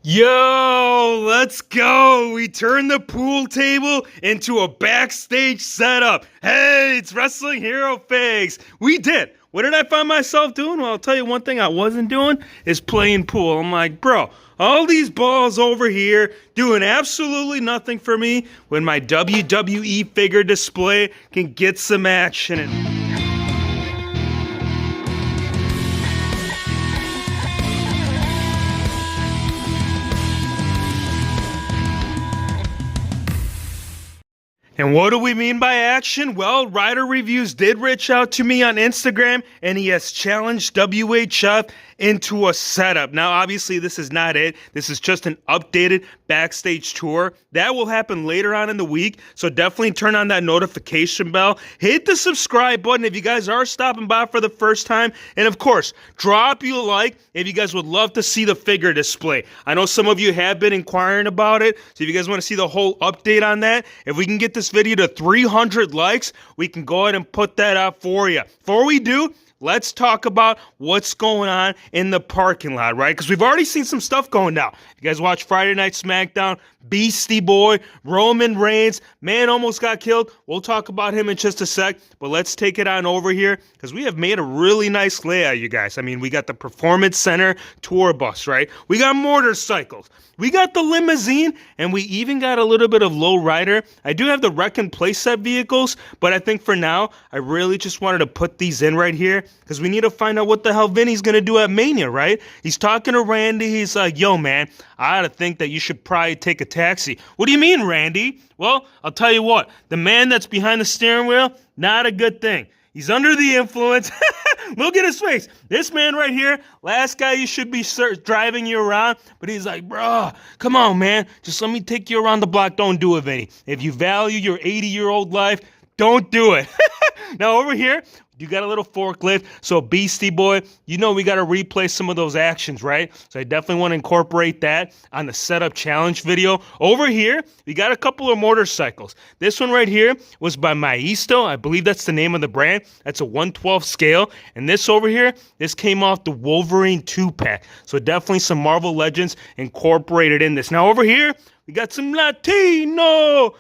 Yo, let's go! We turned the pool table into a backstage setup. Hey, it's Wrestling Hero Figs. We did. What did I find myself doing? Well, I'll tell you one thing I wasn't doing is playing pool. I'm like, bro, all these balls over here doing absolutely nothing for me when my WWE figure display can get some action in. And what do we mean by action? Well, Ryder Reviews did reach out to me on Instagram, and he has challenged WHF into a setup. Now, obviously, this is not it. This is just an updated backstage tour. That will happen later on in the week, so definitely turn on that notification bell. Hit the subscribe button if you guys are stopping by for the first time. And, of course, drop you a like if you guys would love to see the figure display. I know some of you have been inquiring about it, so if you guys want to see the whole update on that, if we can get this video to 300 likes, we can go ahead and put that out for you. Before we do, let's talk about what's going on in the parking lot, right? Because we've already seen some stuff going down. You guys watch Friday Night SmackDown, Beastie Boy, Roman Reigns, man almost got killed. We'll talk about him in just a sec, but let's take it on over here because we have made a really nice layout, you guys. I mean, we got the Performance Center tour bus, right? We got motorcycles. We got the limousine, and we even got a little bit of low rider. I do have the wreck and playset vehicles, but I think for now, I really just wanted to put these in right here because we need to find out what the hell Vinny's going to do at Mania, right? He's talking to Randy. He's like, yo, man, I ought to think that you should probably take a taxi. What do you mean, Randy? Well, I'll tell you what. The man that's behind the steering wheel, not a good thing. He's under the influence. Look at his face. This man right here, last guy you should be driving you around. But he's like, bro, come on, man. Just let me take you around the block. Don't do it, Vinny. If you value your 80-year-old life, don't do it. Now, over here, you got a little forklift. So, Beastie Boy, you know we got to replay some of those actions, right? So, I definitely want to incorporate that on the setup challenge video. Over here, we got a couple of motorcycles. This one right here was by Maisto. I believe that's the name of the brand. That's a 1/12 scale. And this over here, this came off the Wolverine 2-pack. So, definitely some Marvel Legends incorporated in this. Now, over here, we got some Latino.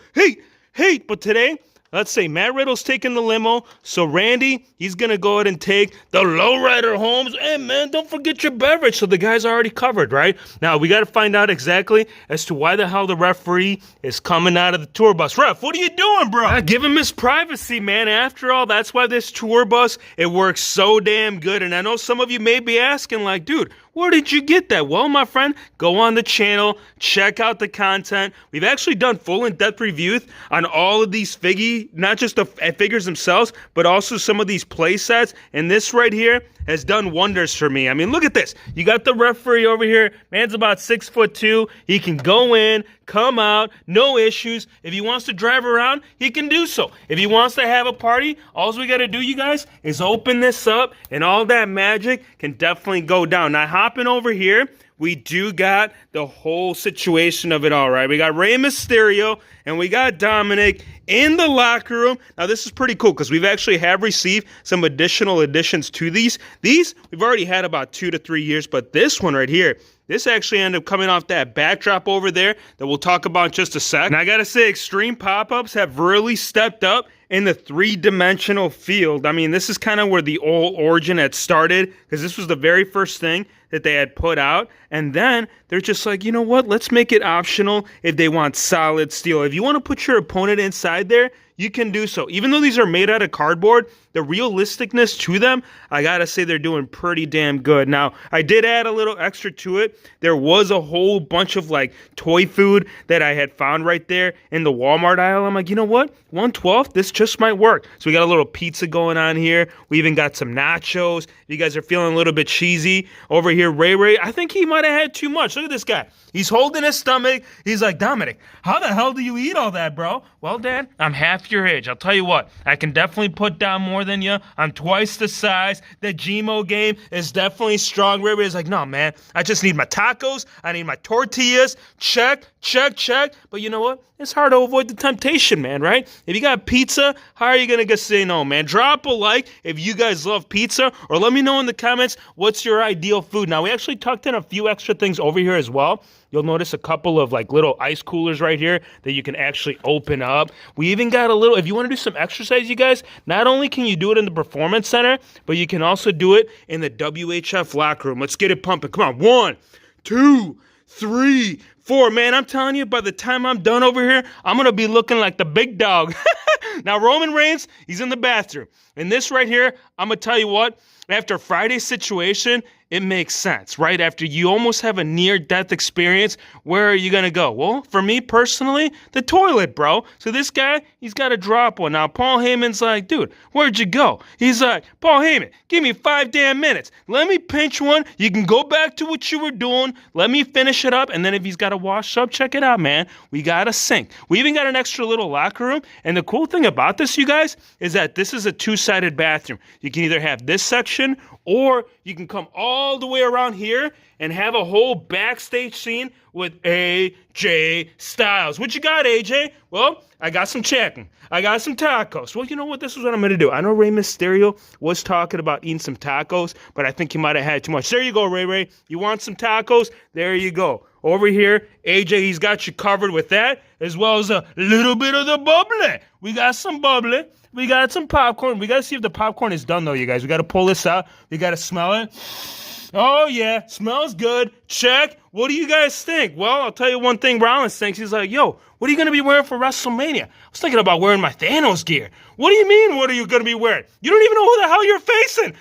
Hey, but today, let's say Matt Riddle's taking the limo, so Randy, he's going to go ahead and take the lowrider homes. Hey, man, don't forget your beverage. So the guy's already covered, right? Now, we got to find out exactly as to why the hell the referee is coming out of the tour bus. Ref, what are you doing, bro? Give him his privacy, man. After all, that's why this tour bus, it works so damn good. And I know some of you may be asking, like, dude, where did you get that? Well, my friend, go on the channel, check out the content. We've actually done full in-depth reviews on all of these not just the figures themselves, but also some of these play sets. And this right here has done wonders for me. I mean, look at this. You got the referee over here. Man's about 6'2". He can go in, come out, no issues. If he wants to drive around, he can do so. If he wants to have a party, all we got to do, you guys, is open this up, and all that magic can definitely go down. Now, hopping over here, we do got the whole situation of it all, right? We got Rey Mysterio, and we got Dominic in the locker room. Now, this is pretty cool because we've actually have received some additional additions to these. These, we've already had about 2 to 3 years, but this one right here, this actually ended up coming off that backdrop over there that we'll talk about in just a sec. And I gotta say, Extreme Pop-Ups have really stepped up in the 3-dimensional field. I mean, this is kind of where the old origin had started because this was the very first thing that they had put out. And then they're just like, you know what? Let's make it optional if they want solid steel. If you want to put your opponent inside there, you can do so. Even though these are made out of cardboard, the realisticness to them, I gotta say they're doing pretty damn good. Now, I did add a little extra to it. There was a whole bunch of like toy food that I had found right there in the Walmart aisle. I'm like, you know what? 1/12, this just might work. So we got a little pizza going on here. We even got some nachos. If you guys are feeling a little bit cheesy over here, Ray, I think he might have had too much. Look at this guy. He's holding his stomach. He's like, Dominic, how the hell do you eat all that, bro? Well, Dad, I'm half your age. I'll tell you what, I can definitely put down more than you. I'm twice the size. The Gmo game is definitely strong. Ray is like, no, man, I just need my tacos. I need my tortillas. Check. But you know what? It's hard to avoid the temptation, man, right? If you got pizza, how are you going to say no, man? Drop a like if you guys love pizza, or let me know in the comments what's your ideal food. Now, we actually tucked in a few extra things over here as well. You'll notice a couple of like little ice coolers right here that you can actually open up. We even got a little, if you want to do some exercise, you guys, not only can you do it in the Performance Center, but you can also do it in the WHF locker room. Let's get it pumping. Come on, 1, 2, 3, 4. Man, I'm telling you, by the time I'm done over here, I'm going to be looking like the big dog. Now, Roman Reigns, he's in the bathroom. And this right here, I'm going to tell you what, after Friday's situation, it makes sense, right? After you almost have a near-death experience, where are you going to go? Well, for me personally, the toilet, bro. So this guy, he's got to drop one. Now, Paul Heyman's like, dude, where'd you go? He's like, Paul Heyman, give me 5 damn minutes. Let me pinch one. You can go back to what you were doing. Let me finish it up. And then if he's got to wash up, check it out, man. We got a sink. We even got an extra little locker room. And the cool thing about this, you guys, is that this is a 2-sided bathroom. You can either have this section or you can come all the way around here and have a whole backstage scene with AJ Styles. What you got, AJ? Well, I got some chicken. I got some tacos. Well, you know what? This is what I'm going to do. I know Rey Mysterio was talking about eating some tacos, but I think he might have had too much. There you go, Ray. You want some tacos? There you go. Over here, AJ, he's got you covered with that, as well as a little bit of the bubbly. We got some bubbly. We got some popcorn. We got to see if the popcorn is done, though, you guys. We got to pull this out. We got to smell it. Oh, yeah. Smells good. Check. What do you guys think? Well, I'll tell you one thing Rollins thinks. He's like, yo, what are you going to be wearing for WrestleMania? I was thinking about wearing my Thanos gear. What do you mean, what are you going to be wearing? You don't even know who the hell you're facing.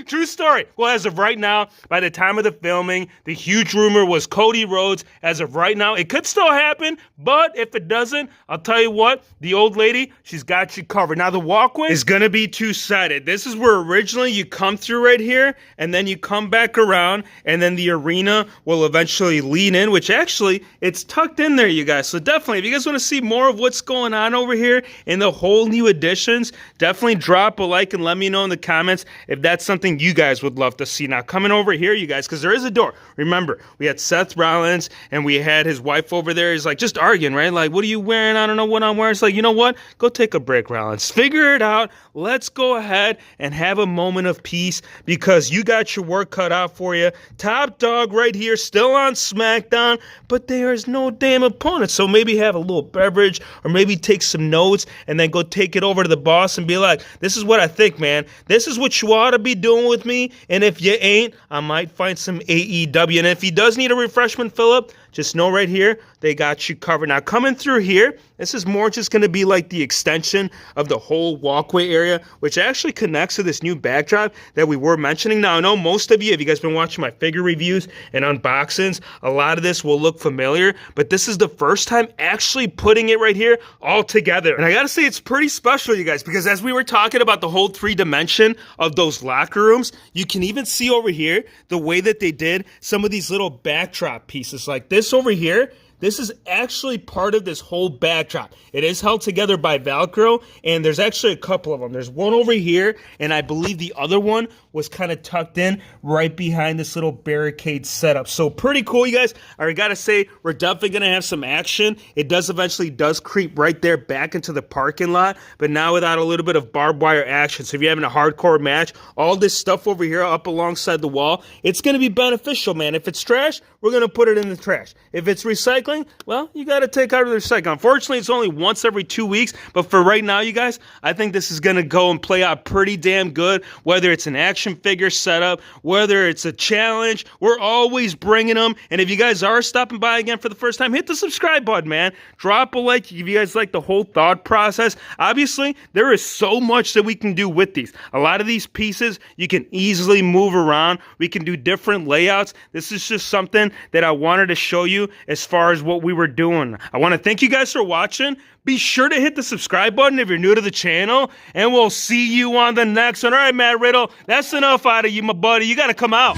True story. Well, as of right now, by the time of the filming, the huge rumor was Cody Rhodes. As of right now, it could still happen, but if it doesn't, I'll tell you what, the old lady, she's got you covered. Now, the walkway is going to be 2-sided. This is where originally you come through right here, and then you come back around, and then the arena will eventually lean in, which actually, it's tucked in there, you guys. So definitely, if you guys want to see more of what's going on over here in the whole new additions, definitely drop a like and let me know in the comments if that's something you guys would love to see. Now, coming over here, you guys, because there is a door. Remember, we had Seth Rollins, and we had his wife over there. He's like, just arguing, right? Like, what are you wearing? I don't know what I'm wearing. It's like, you know what? Go take a break, Rollins. Figure it out. Let's go ahead and have a moment of peace, because you got your work cut out for you. Top dog right here, still on SmackDown, but there is no damn opponent. So maybe have a little beverage, or maybe take some notes, and then go take it over to the boss and be like, this is what I think, man. This is what you ought to be doing with me, and if you ain't, I might find some AEW. And if he does need a refreshment fill up, just know right here, they got you covered. Now, coming through here, this is more just going to be like the extension of the whole walkway area, which actually connects to this new backdrop that we were mentioning. Now, I know most of you, if you guys been watching my figure reviews and unboxings, a lot of this will look familiar, but this is the first time actually putting it right here all together. And I got to say, it's pretty special, you guys, because as we were talking about the whole 3-dimension of those locker rooms, you can even see over here the way that they did some of these little backdrop pieces like this over here. This is actually part of this whole backdrop. It is held together by Velcro, and there's actually a couple of them. There's one over here, and I believe the other one was kind of tucked in right behind this little barricade setup. So pretty cool, you guys. I gotta say, we're definitely gonna have some action. It does eventually creep right there back into the parking lot, but now without a little bit of barbed wire action. So if you're having a hardcore match, all this stuff over here up alongside the wall, it's gonna be beneficial, man. If it's trash, we're gonna put it in the trash. If it's recycling, well, you gotta take out of the recycling. Unfortunately, it's only once every 2 weeks, but for right now, you guys, I think this is gonna go and play out pretty damn good, whether it's an action figure setup, whether it's a challenge, we're always bringing them. And if you guys are stopping by again for the first time, hit the subscribe button, man. Drop a like if you guys like the whole thought process. Obviously, there is so much that we can do with these. A lot of these pieces you can easily move around. We can do different layouts. This is just something that I wanted to show you as far as what we were doing. I want to thank you guys for watching. Be sure to hit the subscribe button if you're new to the channel, and we'll see you on the next one. All right, Matt Riddle, that's enough out of you, my buddy. You got to come out.